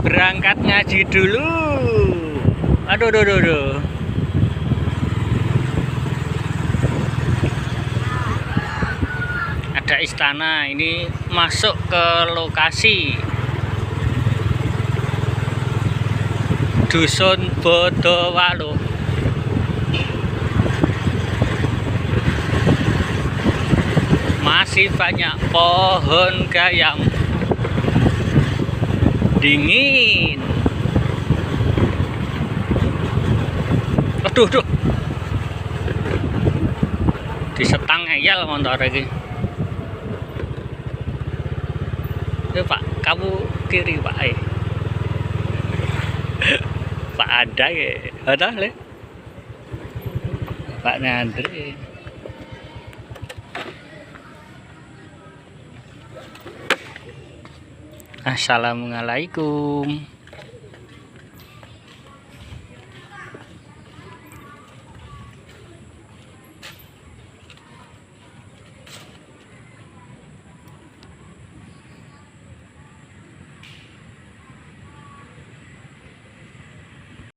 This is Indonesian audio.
Berangkat ngaji dulu. Aduh, aduh, aduh, aduh. Ada istana, ini masuk ke lokasi Dusun Bodowaluh. Masih banyak pohon gayam, dingin. Aduh, aduh. Disetang ngeyel motor iki. Pak, kamu kiri Pak. Pak ada ya, ada le. Pak Nandri. Assalamualaikum.